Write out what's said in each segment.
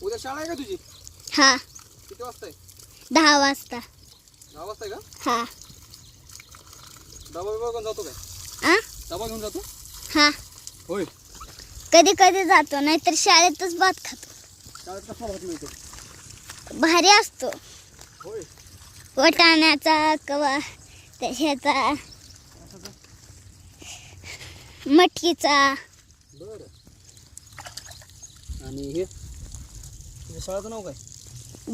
उद्या शाळा आहे का तुझी? हा किती वाजता आहे? 10 वाजता. 10 वाजता आहे का? हा डबा बिबा घेऊन जातो काय? आ डबा घेऊन जातो? हा होय. कधी कधी जातो, नाहीतर शाळेतच भात खातो. शाळेत कसला भात मिळतो? भारी असतो. होय. वाटाण्याचा कवा त्याच्याचा मटकीचा. बरं. आणि हे तुझ्या शाळेचं नाव काय?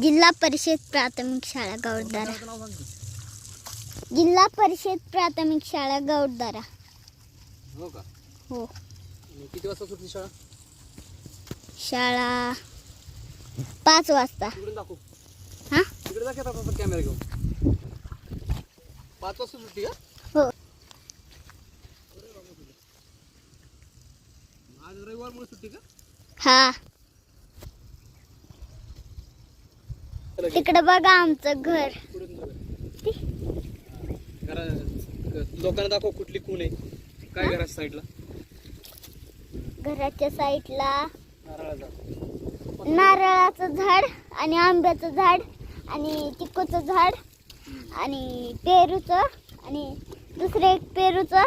जिल्हा परिषद प्राथमिक शाळा गौडदारा. शाळेचं नाव सांग की. जिल्हा परिषद प्राथमिक शाळा गौडदारा. हो का? हो. आणि किती वाजता सुटली शाळा? शाळा 5 वाजता. तिकडे दाखव. हा तिकडे दाखव आता कॅमेरा घेऊन. 5 वाजता सुटली का? हो. आज रविवार मुळे सुट्टी का? हा तिकडे बघा आमचं घर. लोकांना दाखव कुठली खून आहे. काय घराच्या साईडला? घराच्या साईडला नारळाचा. नारळाचं झाड आणि आंब्याचं झाड आणि चिकूचं झाड आणि पेरूचं आणि दुसरे एक पेरूचं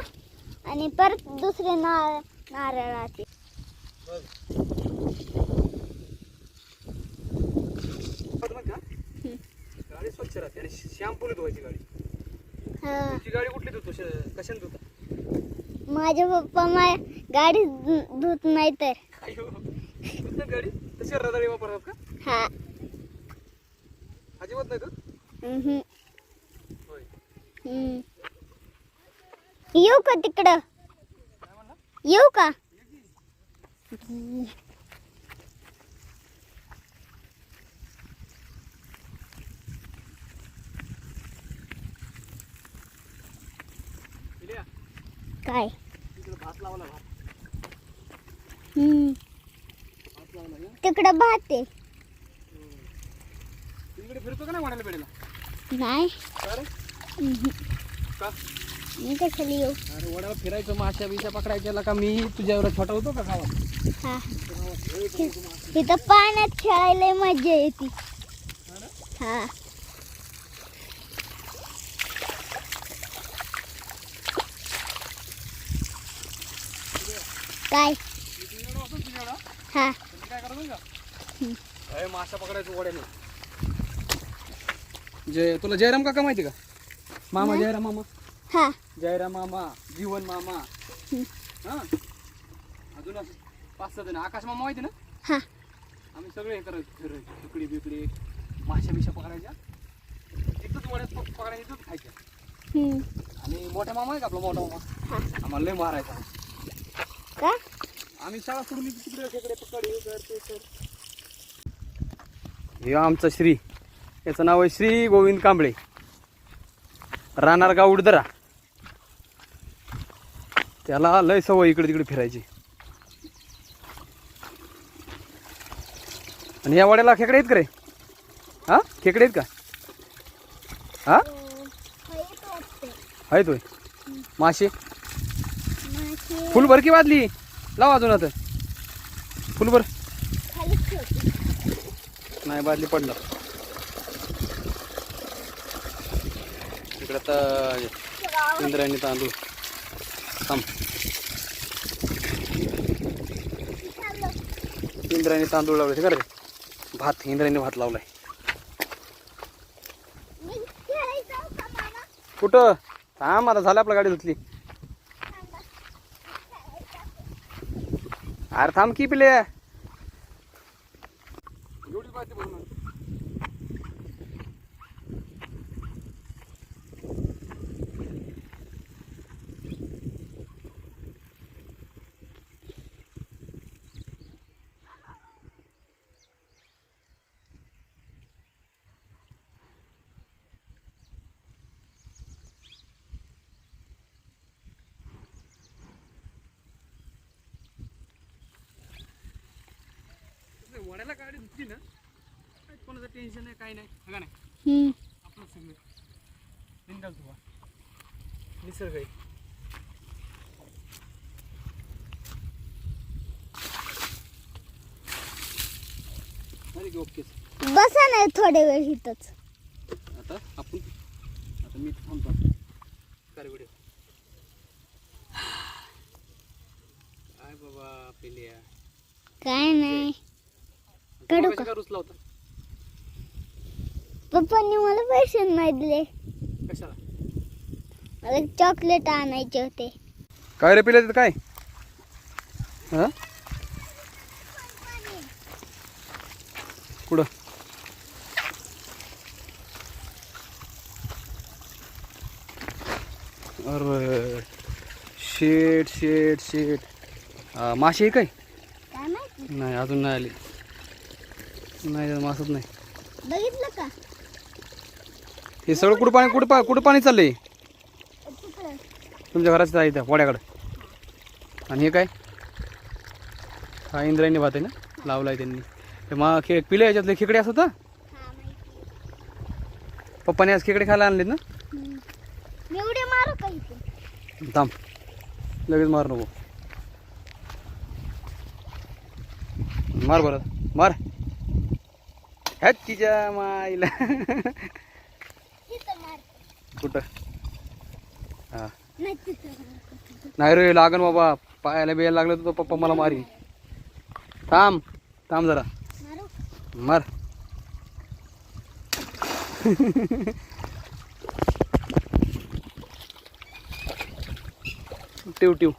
आणि परत दुसरे नारळाचे. गाडी स्वच्छ राहते आणि शॅम्पूने धुवायची गाडी. हा तुझी गाडी कुठली धुतो? कशाने धुता? माझे पप्पा गाडी धुत नाही तर. अयो, धुतात गाडी तशी रदाळी वापरतात का? हा अजिबात नाही धुत? हम्म. होय. येऊ का तिकडं? काय म्हणला? येऊ का? इलिया, काय? तिकडे भात लावला. भात लावला ना? तिकडं भात आहे. तिकडे फिरतो का नाही वाड्याला बेडीला? नाही. का रे? का? मी कशाला येऊ? अरे वड्याला फिरायचं, माश्या बिश्या पकडायच्या का? मी तुझ्यावर छोटा होतो का गावात? हा तिथं पाण्यात खेळायला मजा येते. हा काय? हा काय करायचं का? अरे मासा पकडायचं वड्याने. तुला जयराम काका माहिती का? मामा जयराम मामा. हा जयराम मामा, जीवन मामा. हा अजून असं 5-6 जण. आकाश मामा माहिती ना? हा आम्ही सगळे हे करायचो, फिरायचो. तुकडी बिकडी माश्या बिश्या पकडायच्या. तिथंच वड्यात पकडायच्या, तिथंच खायच्या. आणि मोठा मामा आहे का आपला मोठा मामा? आम्हाला लय मारायचा. का? आम्ही शाळा सोडून तिकडे तिकडे पकड हे कर ते कर. हे आमचं श्री, याचं नाव आहे श्री गोविंद कांबळे, राहणार गाव उडदरा. त्याला लय सवय इकडे तिकडे फिरायची. आणि या वाड्याला खेकडे आहेत का रे? हा खेकडे आहेत का? हा आहेत होय. मासे फुलभर की वाजली लाव अजून आता. फुलभर नाही, बादली पडलं. इकडे आता इंद्रायणी तांदूळ. थांब, इंद्रायणी तांदूळ लावले का रे? भात, इंद्रायणी भात लावलाय. कुठं? थांब आता, झालं आपल्या गाडी धुतली. अरे थांब की पिले. एवढी बाती बनवणार. वड्याला गाडी धुतली ना, कोणाचं टेन्शन नाही, काही नाही. का नाही? आपलं सगळं बिंदास धुवा. निसर्ग आहे. झाली की ओके. बसा नाही थोडे वेळ इथंच. आता मी थांबतो. काय व्हिडिओ काय बाबा पिल्या काय नाही. काढू का? कसा रुसला होता पप्पांनी मला पैसे नाही दिले. कशाला? मला चॉकलेट आणायचे होते. काय रे पिल्या तिथं काय? हा कुठं? अरे शेट शेट शेट. माशी आहे काय? काय माहिती? नाही अजून नाही आली. नाही मासच नाही. बघितलं का? हे सगळं कुठं पाणी चाललंय? तिकडं. तुमच्या घराचं आहे त्या वाड्याकडं. आणि हे काय? हा इंद्रायणी भात आहे ना, लावलाय त्यांनी. ते पिल्या याच्यातले खेकडे असत ना. हा माहिती. पप्पाने आज खेकडे खायला आणलेत ना. मी उड्या मारू का इथे? थांब लगेच मार नको. मार बरं मार. ह्यात तिच्या माईला. तिथं मार. कुठं? हा नाही तिथं मार. नाही रे लागन बाबा. पायाला बियाला लागलं तर पप्पा मला मारी. थांब थांब जरा. मारू? मार. टिव टिव.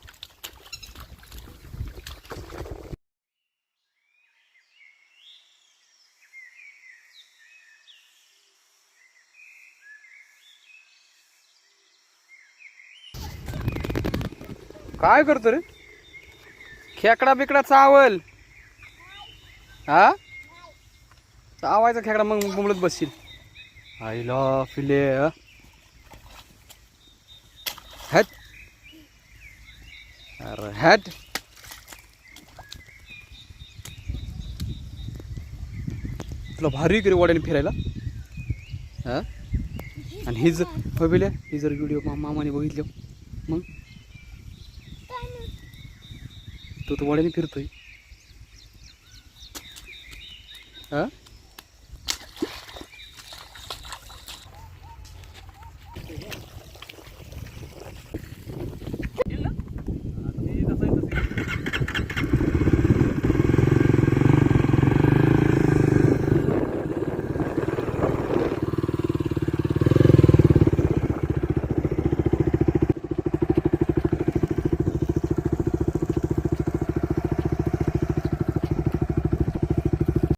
काय करतो रे? खेकडा बिकडा चावल. हा चावायचा खेकडा मग बोंबलत बसशील. आईला फिले हॅट. अरे हॅट. तुला भारी करे वाड्याने फिरायला. हा आणि ही जर बिल्या ही जर व्हिडिओ मामाने बघितलं मग तो वाड्याने फिरतोय. हा